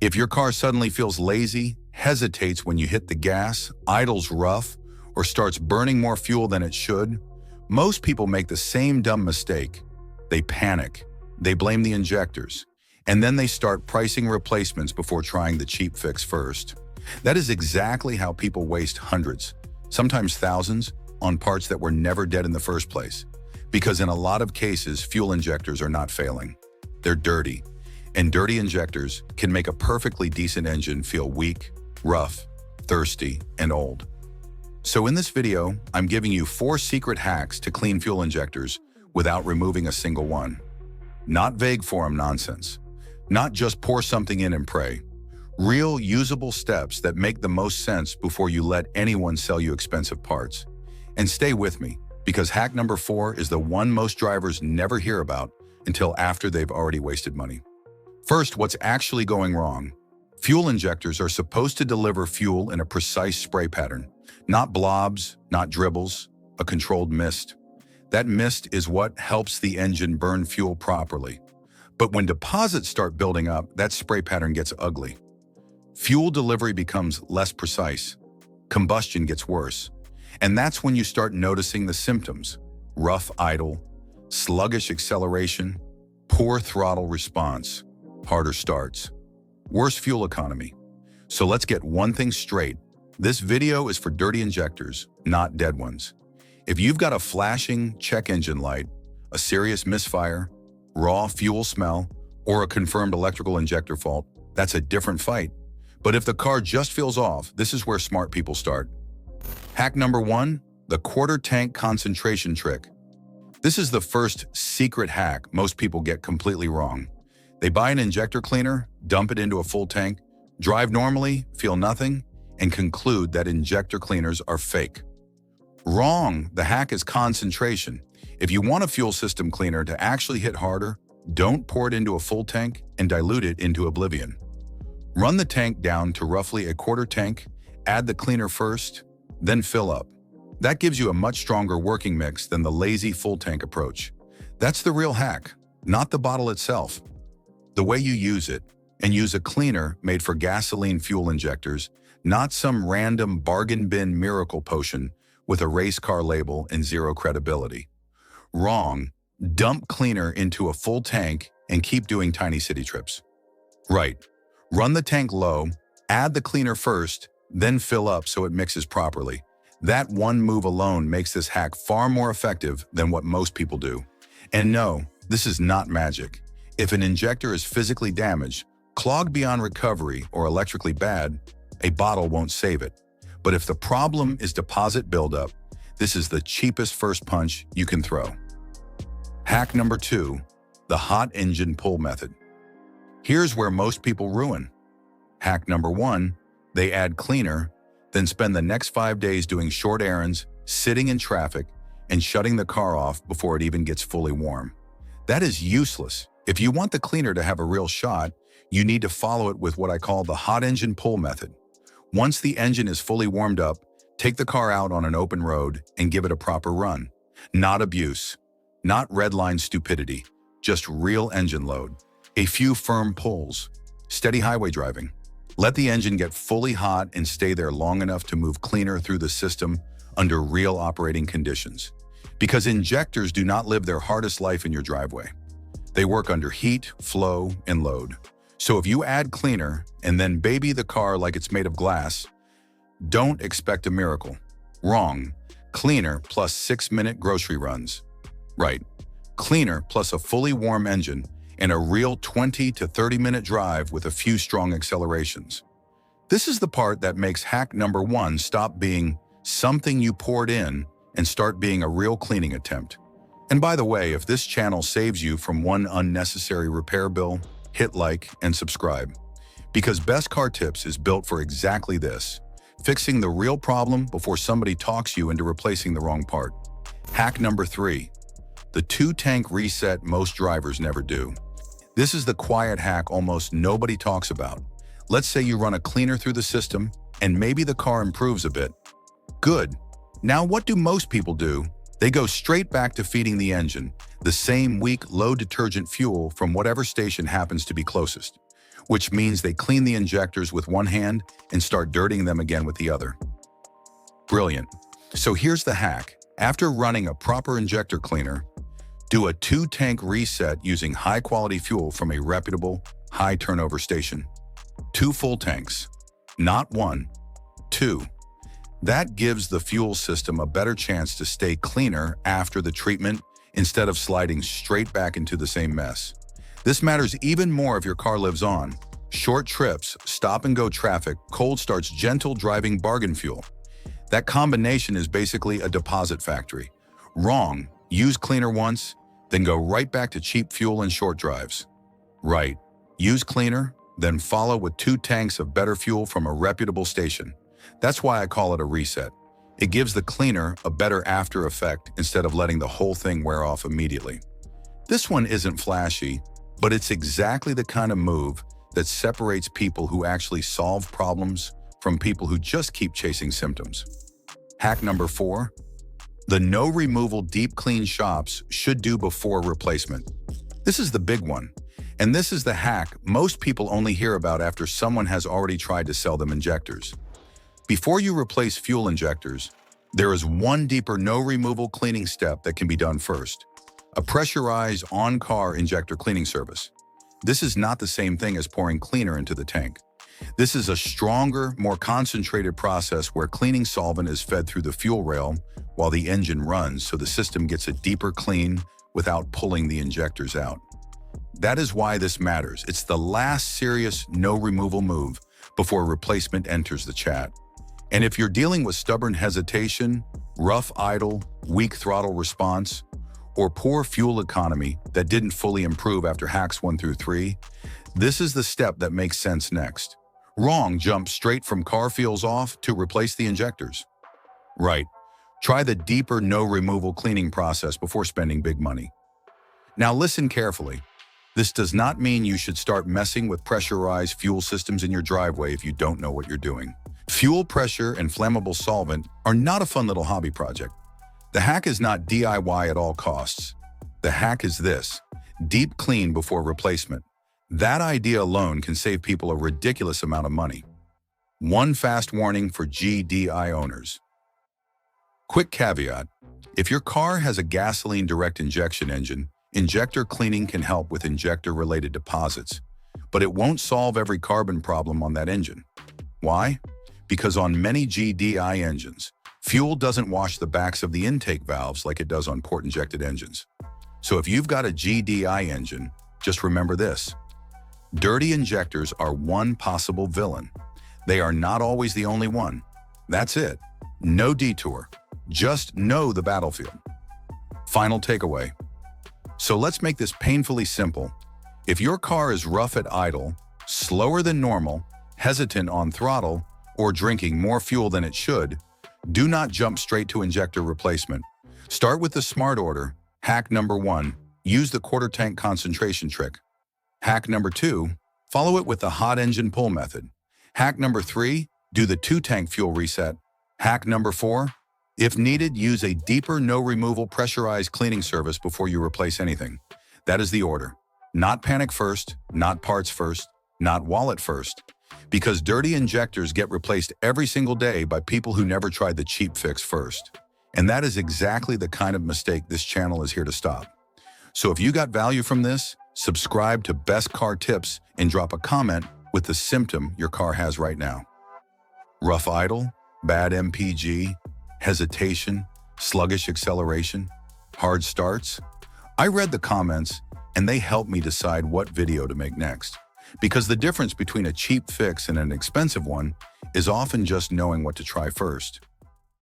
If your car suddenly feels lazy, hesitates when you hit the gas, idles rough, or starts burning more fuel than it should, most people make the same dumb mistake. They panic, they blame the injectors, and then they start pricing replacements before trying the cheap fix first. That is exactly how people waste hundreds, sometimes thousands, on parts that were never dead in the first place. Because in a lot of cases, fuel injectors are not failing. They're dirty, and dirty injectors can make a perfectly decent engine feel weak, rough, thirsty, and old. So in this video, I'm giving you 4 secret hacks to clean fuel injectors without removing a single one. Not vague forum nonsense. Not just pour something in and pray. Real, usable steps that make the most sense before you let anyone sell you expensive parts. And stay with me, because hack number 4 is the one most drivers never hear about until after they've already wasted money. First, what's actually going wrong? Fuel injectors are supposed to deliver fuel in a precise spray pattern. Not blobs, not dribbles, a controlled mist. That mist is what helps the engine burn fuel properly. But when deposits start building up, that spray pattern gets ugly. Fuel delivery becomes less precise. Combustion gets worse. And that's when you start noticing the symptoms: rough idle, sluggish acceleration, poor throttle response, harder starts, worse fuel economy. So let's get one thing straight. This video is for dirty injectors, not dead ones. If you've got a flashing check engine light, a serious misfire, raw fuel smell, or a confirmed electrical injector fault, that's a different fight. But if the car just feels off, this is where smart people start. Hack number 1, the quarter tank concentration trick. This is the first secret hack most people get completely wrong. They buy an injector cleaner, dump it into a full tank, drive normally, feel nothing, and conclude that injector cleaners are fake. Wrong. The hack is concentration. If you want a fuel system cleaner to actually hit harder, don't pour it into a full tank and dilute it into oblivion. Run the tank down to roughly a quarter tank, add the cleaner first, then fill up. That gives you a much stronger working mix than the lazy full tank approach. That's the real hack, not the bottle itself. The way you use it, and use a cleaner made for gasoline fuel injectors, not some random bargain bin miracle potion with a race car label and zero credibility. Wrong. Dump cleaner into a full tank and keep doing tiny city trips. Right. Run the tank low, add the cleaner first, then fill up so it mixes properly. That one move alone makes this hack far more effective than what most people do. And no, this is not magic. If an injector is physically damaged, clogged beyond recovery, or electrically bad, a bottle won't save it. But if the problem is deposit buildup, this is the cheapest first punch you can throw. Hack number 2, the hot engine pull method. Here's where most people ruin. Hack number 1, they add cleaner, then spend the next 5 days doing short errands, sitting in traffic, and shutting the car off before it even gets fully warm. That is useless. If you want the cleaner to have a real shot, you need to follow it with what I call the hot engine pull method. Once the engine is fully warmed up, take the car out on an open road and give it a proper run. Not abuse, not red line stupidity, just real engine load. A few firm pulls, steady highway driving. Let the engine get fully hot and stay there long enough to move cleaner through the system under real operating conditions. Because injectors do not live their hardest life in your driveway. They work under heat, flow, and load. So if you add cleaner and then baby the car like it's made of glass, don't expect a miracle. Wrong. Cleaner plus 6-minute grocery runs. Right. Cleaner plus a fully warm engine and a real 20 to 30-minute drive with a few strong accelerations. This is the part that makes hack number 1 stop being something you poured in and start being a real cleaning attempt. And by the way, if this channel saves you from one unnecessary repair bill, hit like and subscribe. Because Best Car Tips is built for exactly this, fixing the real problem before somebody talks you into replacing the wrong part. Hack number 3, the 2-tank reset most drivers never do. This is the quiet hack almost nobody talks about. Let's say you run a cleaner through the system and maybe the car improves a bit. Good. Now what do most people do? They go straight back to feeding the engine the same weak, low detergent fuel from whatever station happens to be closest. which means they clean the injectors with one hand and start dirtying them again with the other. Brilliant. So here's the hack. After running a proper injector cleaner, do a 2-tank reset using high-quality fuel from a reputable, high-turnover station. 2 full tanks, not 1, 2. That gives the fuel system a better chance to stay cleaner after the treatment instead of sliding straight back into the same mess. This matters even more if your car lives on. Short trips, stop-and-go traffic, cold starts, gentle driving, bargain fuel. That combination is basically a deposit factory. Wrong. Use cleaner once, then go right back to cheap fuel and short drives. Right. Use cleaner, then follow with 2 tanks of better fuel from a reputable station. That's why I call it a reset. It gives the cleaner a better after effect instead of letting the whole thing wear off immediately. This one isn't flashy, but it's exactly the kind of move that separates people who actually solve problems from people who just keep chasing symptoms. Hack number 4. The no removal deep clean shops should do before replacement. This is the big one, and this is the hack most people only hear about after someone has already tried to sell them injectors. Before you replace fuel injectors, there is one deeper no removal cleaning step that can be done first. A pressurized on-car injector cleaning service. This is not the same thing as pouring cleaner into the tank. This is a stronger, more concentrated process where cleaning solvent is fed through the fuel rail while the engine runs, so the system gets a deeper clean without pulling the injectors out. That is why this matters. It's the last serious no removal move before replacement enters the chat. And if you're dealing with stubborn hesitation, rough idle, weak throttle response, or poor fuel economy that didn't fully improve after hacks 1 through 3, this is the step that makes sense next. Wrong. Jump straight from car feels off to replace the injectors. Right. Try the deeper no removal cleaning process before spending big money. Now listen carefully. This does not mean you should start messing with pressurized fuel systems in your driveway if you don't know what you're doing. Fuel pressure and flammable solvent are not a fun little hobby project. The hack is not DIY at all costs. The hack is this: deep clean before replacement. That idea alone can save people a ridiculous amount of money. One fast warning for GDI owners. Quick caveat: if your car has a gasoline direct injection engine, injector cleaning can help with injector-related deposits, but it won't solve every carbon problem on that engine. Why? Because on many GDI engines, fuel doesn't wash the backs of the intake valves like it does on port-injected engines. So if you've got a GDI engine, just remember this: dirty injectors are one possible villain. They are not always the only one. That's it. No detour. Just know the battlefield. Final takeaway. So let's make this painfully simple. If your car is rough at idle, slower than normal, hesitant on throttle, or drinking more fuel than it should, do not jump straight to injector replacement. Start with the smart order. Hack number 1, use the quarter tank concentration trick. Hack number 2, follow it with the hot engine pull method. Hack number 3, do the 2-tank fuel reset. Hack number 4, if needed, use a deeper no removal pressurized cleaning service before you replace anything. That is the order. Not panic first, not parts first, not wallet first. Because dirty injectors get replaced every single day by people who never tried the cheap fix first. And that is exactly the kind of mistake this channel is here to stop. So if you got value from this, subscribe to Best Car Tips and drop a comment with the symptom your car has right now. Rough idle, bad MPG, hesitation, sluggish acceleration, hard starts. I read the comments and they helped me decide what video to make next. Because the difference between a cheap fix and an expensive one is often just knowing what to try first.